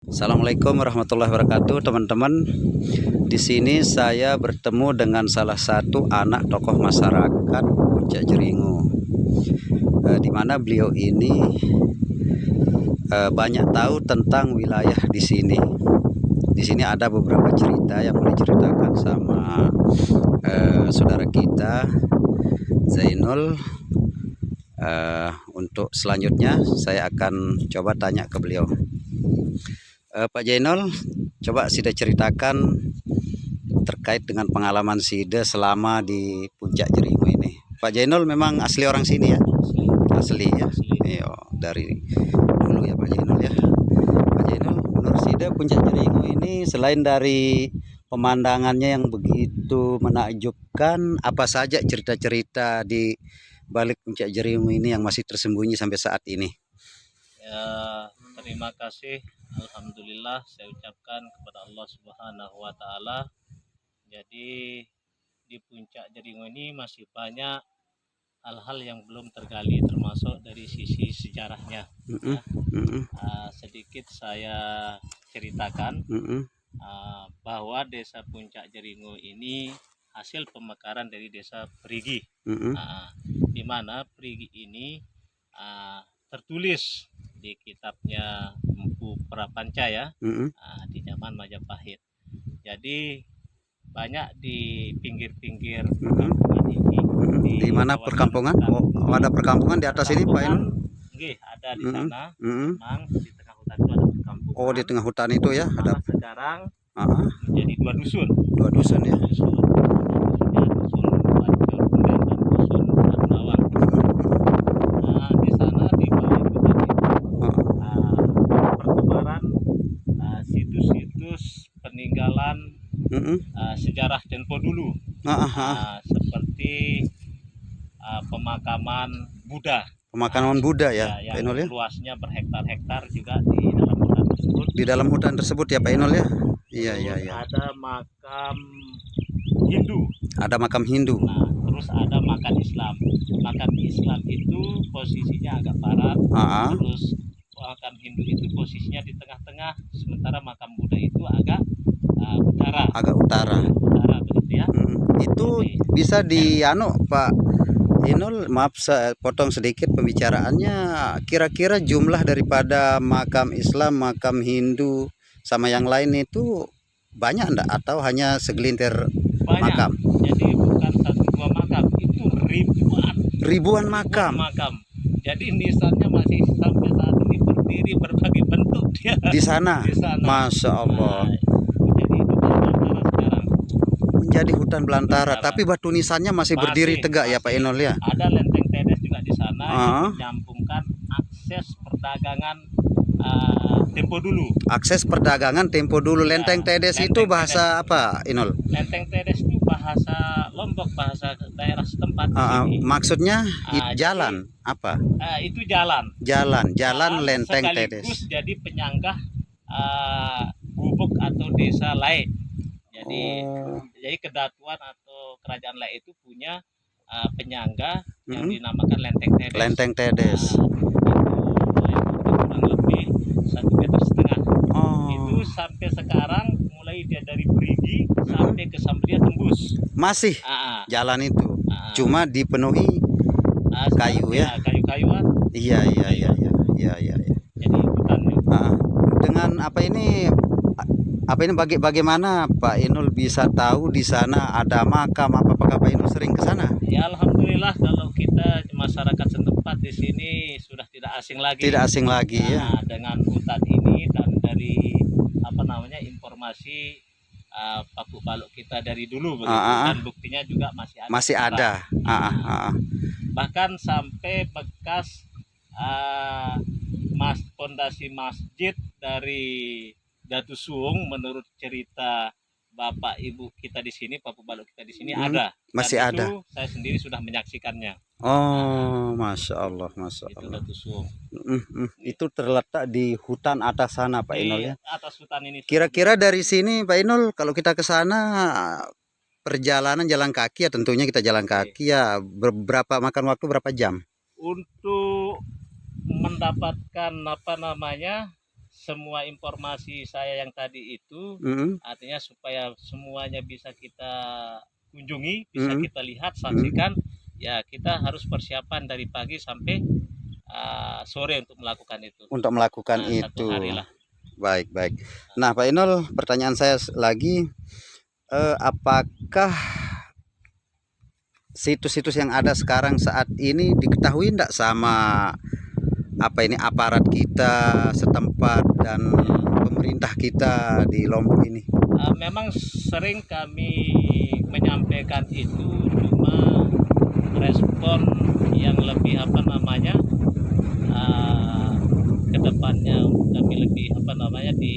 Assalamualaikum warahmatullahi wabarakatuh, teman-teman. Di sini saya bertemu dengan salah satu anak tokoh masyarakat Puncak Jeringu, di mana beliau ini banyak tahu tentang wilayah di sini. Di sini ada beberapa cerita yang boleh diceritakan sama saudara kita Zainul. Untuk selanjutnya saya akan coba tanya ke beliau. Pak Zainul, coba Sida ceritakan terkait dengan pengalaman Sida selama di Puncak Jeringu ini. Pak Zainul memang asli orang sini ya? Asli ya? Iya, dari dulu ya Pak Zainul ya. Pak Zainul, menurut Sida Puncak Jeringu ini selain dari pemandangannya yang begitu menakjubkan, apa saja cerita-cerita di balik Puncak Jeringu ini yang masih tersembunyi sampai saat ini? Ya, terima kasih. Alhamdulillah saya ucapkan kepada Allah Subhanahu wa taala. Jadi di Puncak Jeringu ini masih banyak hal-hal yang belum tergali, termasuk dari sisi sejarahnya. Sedikit saya ceritakan bahwa Desa Puncak Jeringu ini hasil pemekaran dari Desa Perigi, di mana Perigi ini tertulis di kitabnya Empu Prapanca ya, di zaman Majapahit. Jadi banyak di pinggir-pinggir perkampungan ini. Di mana perkampungan? Oh, ada perkampungan di atas ini Pak Inul? Ada di sana. Memang di tengah hutan itu ada perkampungan. Oh, di tengah hutan itu ya ada. Sekarang menjadi dua dusun. Dua dusun ya. Dusun Pancur dan dusun Atnawang. Di sana di bawah hutan itu pertebaran situs-situs peninggalan sejarah tempo dulu, seperti pemakaman Buddha. Pemakaman Buddha ya, yang Pak Inul ya. Luasnya berhektar-hektar juga di dalam hutan tersebut. Di dalam hutan tersebut ya Pak Inul ya. Iya. Ada makam Hindu. Ada makam Hindu. Terus ada makam Islam. Makam Islam itu posisinya agak barat. Terus makam Hindu itu posisinya di tengah-tengah, sementara makam Buddha itu agak utara. Agak utara. Utara begitu ya. Itu bisa Pak Inul, maaf saya potong sedikit pembicaraannya. Kira-kira jumlah daripada makam Islam, makam Hindu sama yang lain itu banyak enggak atau hanya segelintir makam? Jadi bukan satu dua makam, itu ribuan makam. Jadi nisannya masih sampai saat ini berdiri berbagai bentuk dia di sana. Masya Allah. Menjadi hutan belantara, tapi batu nisannya masih berdiri tegak ya Pak Inul ya. Ada lenteng Tedes juga di sana yang menyambungkan akses perdagangan tempo dulu. Akses perdagangan tempo dulu. Lenteng Tedes itu bahasa apa Inul? Lenteng Tedes itu bahasa Lombok, bahasa daerah setempat. Maksudnya jalan apa? Itu jalan Lenteng Tedes. Jadi penyanggah gubuk atau desa Lae. Jadi kedatuan atau kerajaan Lae itu punya penyangga yang dinamakan Lenteng Tedes. Lenteng Tedes. Kurang lebih 1,5 meter. Itu sampai sekarang mulai dia dari Perigi sampai ke Sambria tembus. Masih jalan itu. Cuma dipenuhi kayu ya. Kayu-kayuan. Iya. Jadi hutannya. Dengan bagaimana Pak Inul bisa tahu di sana ada makam? Apakah Pak Inul sering ke sana? Ya alhamdulillah, kalau kita masyarakat setempat di sini sudah tidak asing lagi. Tidak asing lagi ya. Dengan hutan ini dan dari informasi Paku Balok kita dari dulu begitu, dan buktinya juga masih ada. Bahkan sampai bekas pondasi masjid dari Datu Suung, menurut cerita bapak ibu kita di sini, Paku Balok kita di sini ada. Masih ada. Itu saya sendiri sudah menyaksikannya. Masya Allah. Itu Datu Suung. Itu terletak di hutan atas sana Pak Inul ya. Atas hutan ini. Kira-kira dari sini Pak Inul, kalau kita ke sana perjalanan jalan kaki ya, tentunya kita jalan kaki ya, makan waktu berapa jam? Untuk mendapatkan semua informasi saya yang tadi itu Mm-mm. artinya supaya semuanya bisa kita kunjungi, bisa Mm-mm. kita lihat, saksikan, ya kita harus persiapan dari pagi sampai sore untuk melakukan itu. Untuk melakukan Nah, 1 hari itu. lah. Baik, baik. Nah, Pak Inul, pertanyaan saya lagi, apakah situs-situs yang ada sekarang saat ini diketahui enggak sama apa ini aparat kita setempat dan pemerintah kita di Lombok ini? Memang sering kami menyampaikan itu, cuma respon yang lebih apa namanya kedepannya kami lebih apa namanya di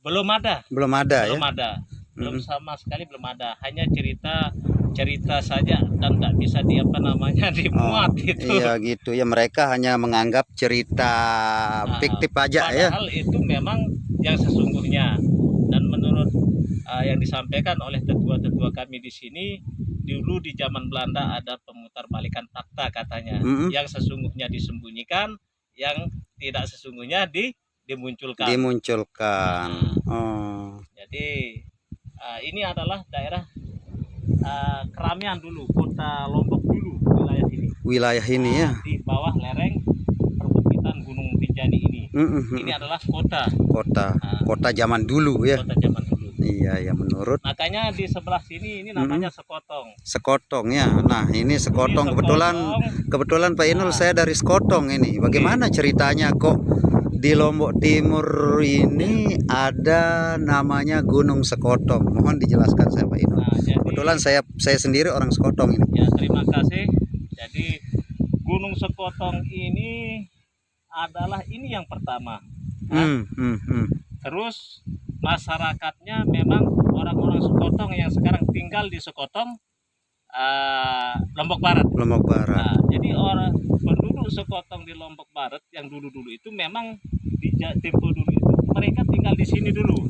belum ada Belum ada ya? belum ada belum Mm-mm. sama sekali, belum ada, hanya cerita saja dan tak bisa di apa namanya dimuat itu. Iya gitu ya, mereka hanya menganggap cerita fiktif aja ya. Padahal itu memang yang sesungguhnya, dan menurut yang disampaikan oleh tetua-tetua kami di sini, dulu di zaman Belanda ada pemutarbalikan fakta katanya, Mm-mm. yang sesungguhnya disembunyikan, yang tidak sesungguhnya dimunculkan. Dimunculkan. Nah, jadi ini adalah daerah keramaian dulu, kota Lombok dulu, wilayah ini. Wilayah ini ya. Di bawah lereng perbukitan Gunung Rinjani ini. Ini adalah kota. Kota zaman dulu ya. Kota zaman dulu. Iya ya, menurut. Makanya di sebelah sini ini namanya Sekotong. Sekotong ya. Nah, ini Sekotong, kebetulan Pak Inul saya dari Sekotong ini. Bagaimana ceritanya kok di Lombok Timur ini ada namanya Gunung Sekotong? Mohon dijelaskan saya Pak Inul. Kebetulan saya sendiri orang Sekotong ini. Ya, terima kasih. Jadi Gunung Sekotong ini adalah ini yang pertama. Terus masyarakatnya memang orang-orang Sekotong yang sekarang tinggal di Sekotong, Lombok Barat. Nah, jadi orang penduduk Sekotong di Lombok Barat yang dulu-dulu itu memang di tempo dulu itu mereka tinggal di sini dulu.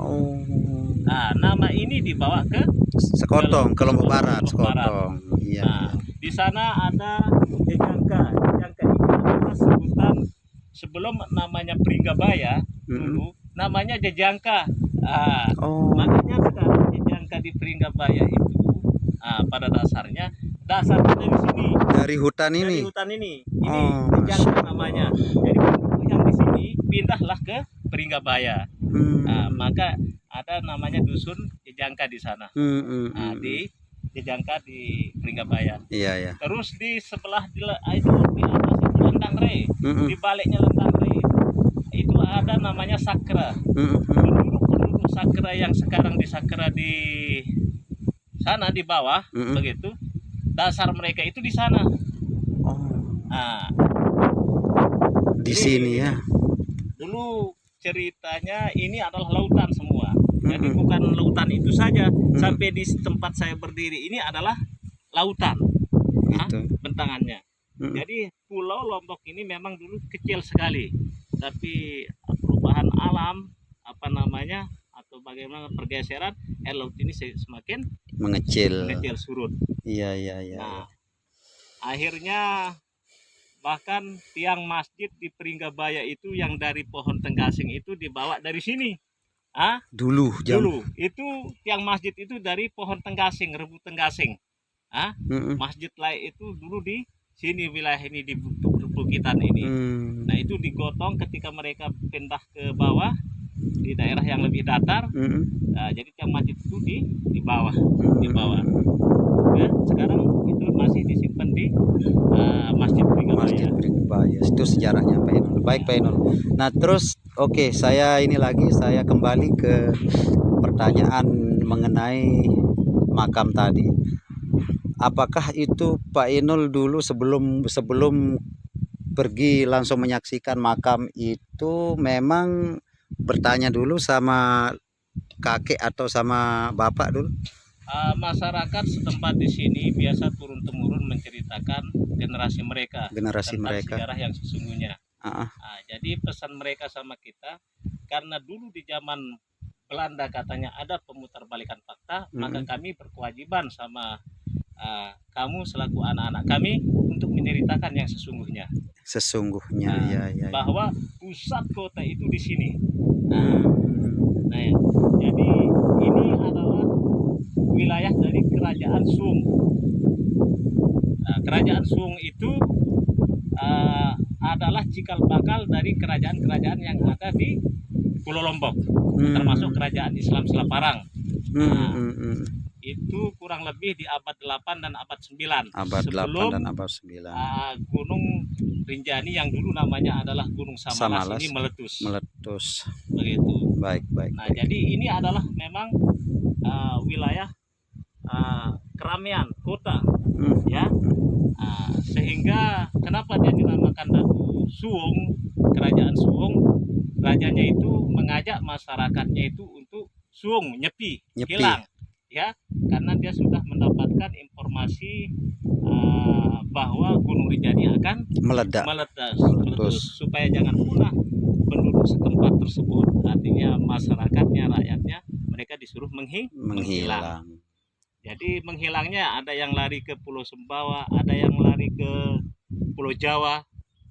Nah, nama ini dibawa ke Sekotong, ke Lombok Barat, Sekotong. Iya. Nah, di sana ada Jejangka. Jejangka ini adalah sebutan sebelum namanya Pringgabaya dulu, namanya Jejangka. Makanya sekarang Jejangka di Pringgabaya itu pada dasarnya dari sini. Dari hutan ini. Dari hutan ini. Ini Jejangka namanya. Jadi penduduk yang di sini pindahlah ke Pringgabaya. Maka ada namanya dusun Jejangka di sana. Di Jejangka di Pringgabaya. Iya ya. Terus di sebelah itu di atas itu Lentang Rei. Di baliknya Lentang Rei itu ada namanya Sakra. Penduduk Sakra yang sekarang di Sakra di sana di bawah begitu. Dasar mereka itu di sana. Di sini ya. Dulu ceritanya ini adalah lautan semua. Jadi bukan lautan itu saja, sampai di tempat saya berdiri ini adalah lautan. Bentangannya. Jadi pulau Lombok ini memang dulu kecil sekali, tapi perubahan alam apa namanya atau bagaimana pergeseran air laut ini semakin mengecil surut. Iya. Nah, akhirnya bahkan tiang masjid di Pringgabaya itu yang dari pohon tenggasing itu dibawa dari sini. Dulu itu tiang masjid itu dari pohon tenggasing, rebu tenggasing. Masjid lain itu dulu di sini, wilayah ini di perbukitan ini. Nah, itu digotong ketika mereka pindah ke bawah di daerah yang lebih datar. Jadi tiang masjid itu di bawah. Ya, sekarang itu masih disimpan di Masjid Pringgabaya. Itu sejarahnya Pak Inul. Baik Pak Inul. Nah terus saya kembali ke pertanyaan mengenai makam tadi. Apakah itu Pak Inul dulu sebelum pergi langsung menyaksikan makam itu memang bertanya dulu sama kakek atau sama bapak dulu? Masyarakat setempat di sini biasa turun-temurun menceritakan generasi mereka tentang sejarah yang sesungguhnya. Jadi pesan mereka sama kita, karena dulu di zaman Belanda katanya ada pemutarbalikan fakta, maka kami berkewajiban sama kamu selaku anak-anak kami untuk menceritakan yang sesungguhnya. Sesungguhnya Nah, ya ya. bahwa pusat kota itu di sini. Hmm. Nah, jadi ini adalah wilayah dari Kerajaan Sung. Nah, Kerajaan Sung itu adalah cikal bakal dari kerajaan-kerajaan yang ada di Pulau Lombok, termasuk kerajaan Islam Selaparang. Nah, itu kurang lebih di abad 8 dan abad 9. Abad sebelum 8 dan abad 9. Gunung Rinjani yang dulu namanya adalah Gunung Samalas, Samalas ini meletus. Meletus. Begitu. Baik. Nah, jadi ini adalah memang wilayah keramaian kota, ya. Sehingga kenapa dia dinamakan Datu Suung, Kerajaan Suung? Rajanya itu mengajak masyarakatnya itu untuk suung, nyepi, hilang, ya, karena dia sudah mendapatkan informasi bahwa Gunung Rinjani akan meletus, supaya jangan punah penduduk setempat tersebut, artinya masyarakatnya, rakyatnya, mereka disuruh menghilang. Jadi menghilangnya ada yang lari ke Pulau Sumbawa, ada yang lari ke Pulau Jawa.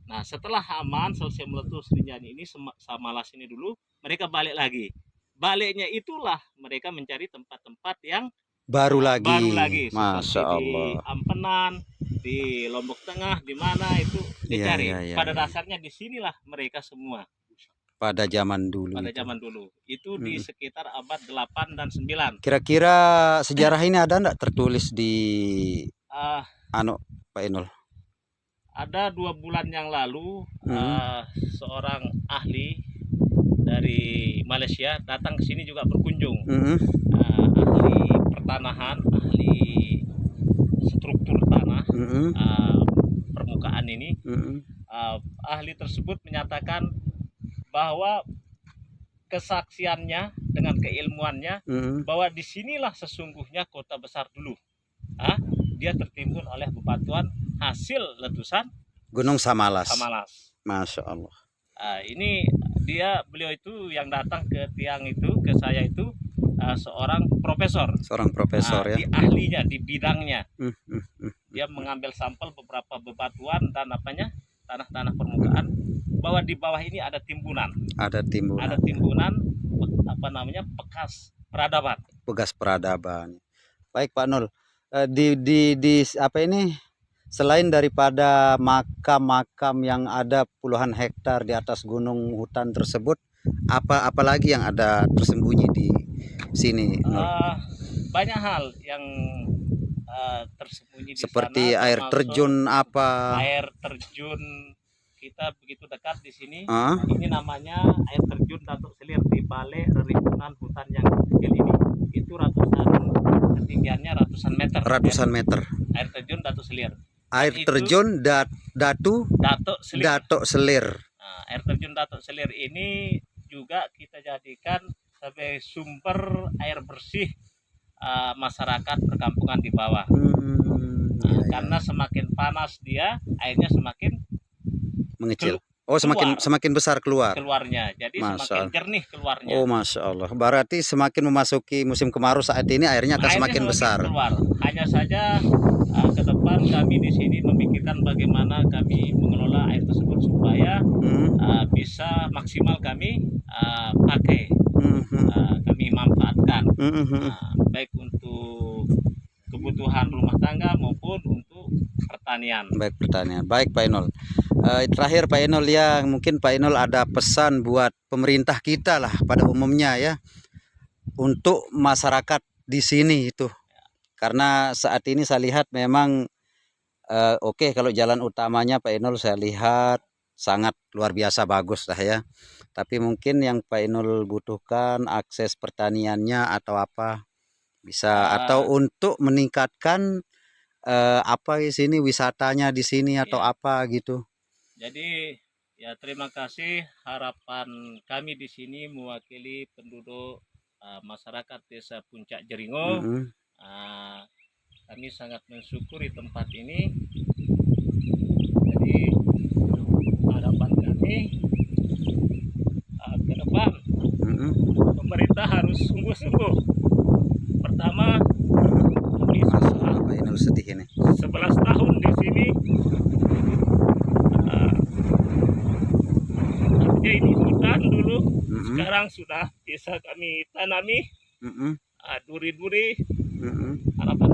Nah, setelah aman, selesai meletus Rinjani ini, Samalas ini dulu, mereka balik lagi. Baliknya itulah mereka mencari tempat-tempat yang baru lagi Masya seperti Allah. di Ampenan, di Lombok Tengah, di mana itu dicari. Pada dasarnya di sinilah mereka semua. Pada zaman dulu. Itu di sekitar abad 8 dan 9. Kira-kira sejarah ini ada enggak tertulis di Pak Inul? Ada 2 bulan yang lalu seorang ahli dari Malaysia datang ke sini juga berkunjung. Ahli pertanahan, ahli struktur tanah, permukaan ini. Ahli tersebut menyatakan bahwa kesaksiannya dengan keilmuannya bahwa disinilah sesungguhnya kota besar dulu. Dia tertimbun oleh bebatuan hasil letusan Gunung Samalas. Masya Allah. Ini beliau itu yang datang ke tiang itu, ke saya itu seorang profesor. Ya. Di ahlinya, di bidangnya. Dia mengambil sampel beberapa bebatuan dan tanah-tanah permukaan, bahwa di bawah ini ada timbunan. Ada timbunan bekas peradaban. Baik Pak Nul. Di apa ini, selain daripada makam-makam yang ada puluhan hektar di atas gunung hutan tersebut, apalagi yang ada tersembunyi di sini? Banyak hal yang tersembunyi di seperti sana, air terjun apa? Air terjun kita begitu dekat di sini. Ini namanya air terjun Datuk Selir di balik rerimbunan hutan yang kecil ini. Itu ketinggiannya ratusan meter. Air terjun Datuk Selir. Air terjun Datuk Selir. Air terjun Datuk Selir ini juga kita jadikan sebagai sumber air bersih masyarakat perkampungan di bawah. Karena semakin panas dia, airnya semakin mengecil. Semakin besar keluarnya. Jadi semakin jernih keluarnya. Masya Allah. Berarti semakin memasuki musim kemarau saat ini airnya akan semakin besar. Keluar. Hanya saja ke depan kami di sini memikirkan bagaimana kami mengelola air tersebut supaya bisa maksimal kami pakai, kami manfaatkan, baik untuk kebutuhan rumah tangga maupun untuk pertanian. Baik Pak Inul. Terakhir Pak Inul, ya mungkin Pak Inul ada pesan buat pemerintah kita lah pada umumnya ya, untuk masyarakat di sini itu. Karena saat ini saya lihat memang oke, kalau jalan utamanya Pak Inul saya lihat sangat luar biasa bagus lah ya. Tapi mungkin yang Pak Inul butuhkan akses pertaniannya atau apa bisa, atau untuk meningkatkan apa di sini wisatanya di sini atau apa gitu. Jadi ya terima kasih, harapan kami di sini mewakili penduduk masyarakat Desa Puncak Jeringo. Kami sangat mensyukuri tempat ini. Jadi harapan kami ke depan pemerintah harus sungguh-sungguh. Pertama, kami Pak Inul sedih ini. 11 tahun di sini sekarang sudah bisa kami tanami Mm-mm. duri-duri. Mm-mm. Harapan